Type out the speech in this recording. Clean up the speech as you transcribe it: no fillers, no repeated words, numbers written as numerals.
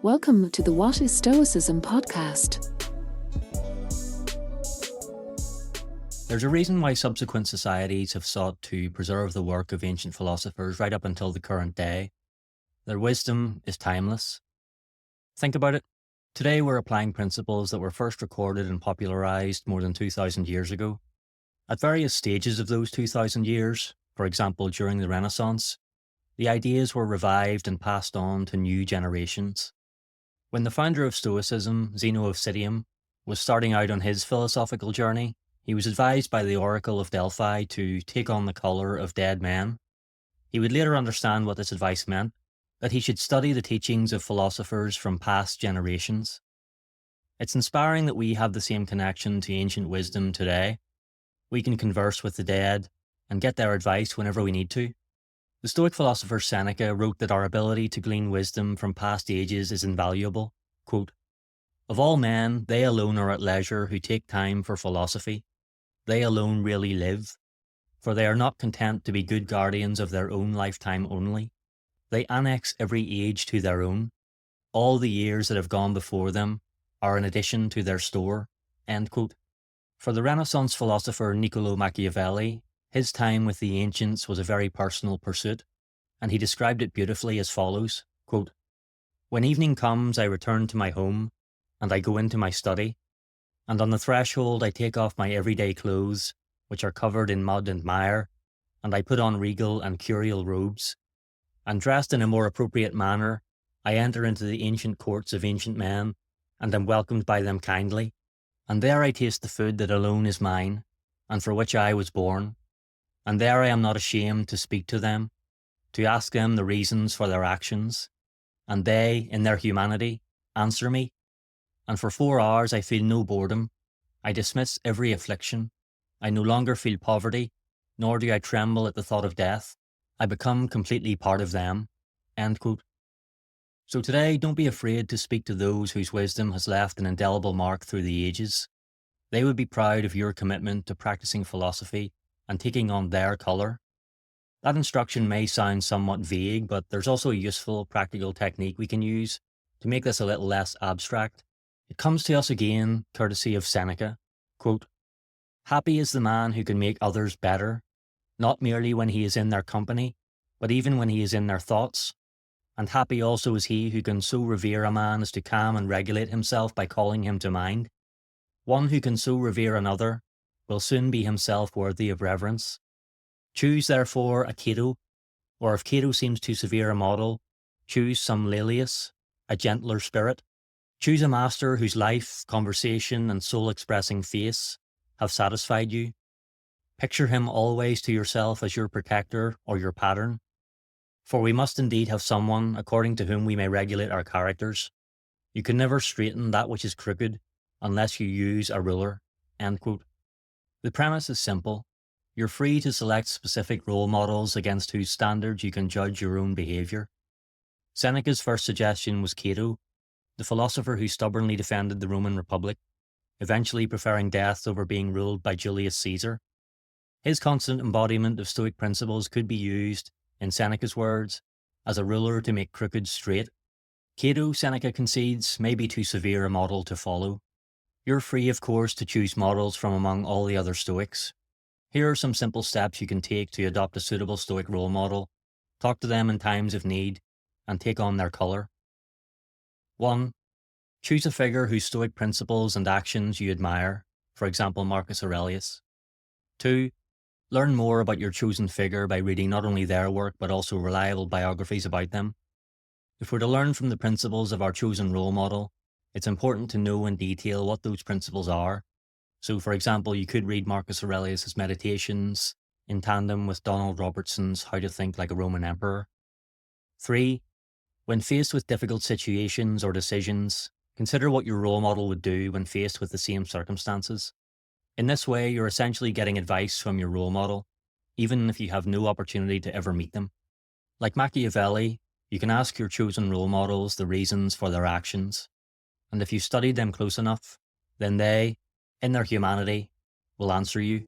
Welcome to the What is Stoicism podcast. There's a reason why subsequent societies have sought to preserve the work of ancient philosophers right up until the current day. Their wisdom is timeless. Think about it. Today we're applying principles that were first recorded and popularized more than 2,000 years ago. At various stages of those 2,000 years, for example during the Renaissance, the ideas were revived and passed on to new generations. When the founder of Stoicism, Zeno of Citium, was starting out on his philosophical journey, he was advised by the Oracle of Delphi to take on the colour of dead men. He would later understand what this advice meant, that he should study the teachings of philosophers from past generations. It's inspiring that we have the same connection to ancient wisdom today. We can converse with the dead and get their advice whenever we need to. The Stoic philosopher Seneca wrote that our ability to glean wisdom from past ages is invaluable. Quote, "Of all men, they alone are at leisure who take time for philosophy. They alone really live, for they are not content to be good guardians of their own lifetime only. They annex every age to their own. All the years that have gone before them are an addition to their store." End quote. For the Renaissance philosopher Niccolò Machiavelli, his time with the ancients was a very personal pursuit, and he described it beautifully as follows, quote, "When evening comes, I return to my home, and I go into my study, and on the threshold I take off my everyday clothes, which are covered in mud and mire, and I put on regal and curial robes, and dressed in a more appropriate manner, I enter into the ancient courts of ancient men, and am welcomed by them kindly, and there I taste the food that alone is mine, and for which I was born. And there I am not ashamed to speak to them, to ask them the reasons for their actions, and they, in their humanity, answer me. And for 4 hours I feel no boredom. I dismiss every affliction. I no longer feel poverty, nor do I tremble at the thought of death. I become completely part of them." End quote. So today, don't be afraid to speak to those whose wisdom has left an indelible mark through the ages. They would be proud of your commitment to practicing philosophy and taking on their colour. That instruction may sound somewhat vague, but there's also a useful practical technique we can use to make this a little less abstract. It comes to us again, courtesy of Seneca. Quote, "Happy is the man who can make others better, not merely when he is in their company, but even when he is in their thoughts. And happy also is he who can so revere a man as to calm and regulate himself by calling him to mind. One who can so revere another will soon be himself worthy of reverence. Choose therefore a Cato, or if Cato seems too severe a model, choose some Laelius, a gentler spirit. Choose a master whose life, conversation, and soul-expressing face have satisfied you. Picture him always to yourself as your protector or your pattern. For we must indeed have someone according to whom we may regulate our characters. You can never straighten that which is crooked unless you use a ruler." End quote. The premise is simple. You're free to select specific role models against whose standards you can judge your own behaviour. Seneca's first suggestion was Cato, the philosopher who stubbornly defended the Roman Republic, eventually preferring death over being ruled by Julius Caesar. His constant embodiment of Stoic principles could be used, in Seneca's words, as a ruler to make crooked straight. Cato, Seneca concedes, may be too severe a model to follow. You're free, of course, to choose models from among all the other Stoics. Here are some simple steps you can take to adopt a suitable Stoic role model, talk to them in times of need, and take on their colour. 1. Choose a figure whose Stoic principles and actions you admire, for example Marcus Aurelius. 2. Learn more about your chosen figure by reading not only their work but also reliable biographies about them. If we're to learn from the principles of our chosen role model, it's important to know in detail what those principles are. So, for example, you could read Marcus Aurelius' Meditations in tandem with Donald Robertson's How to Think Like a Roman Emperor. 3. When faced with difficult situations or decisions, consider what your role model would do when faced with the same circumstances. In this way, you're essentially getting advice from your role model, even if you have no opportunity to ever meet them. Like Machiavelli, you can ask your chosen role models the reasons for their actions, and if you studied them close enough, then they, in their humanity, will answer you.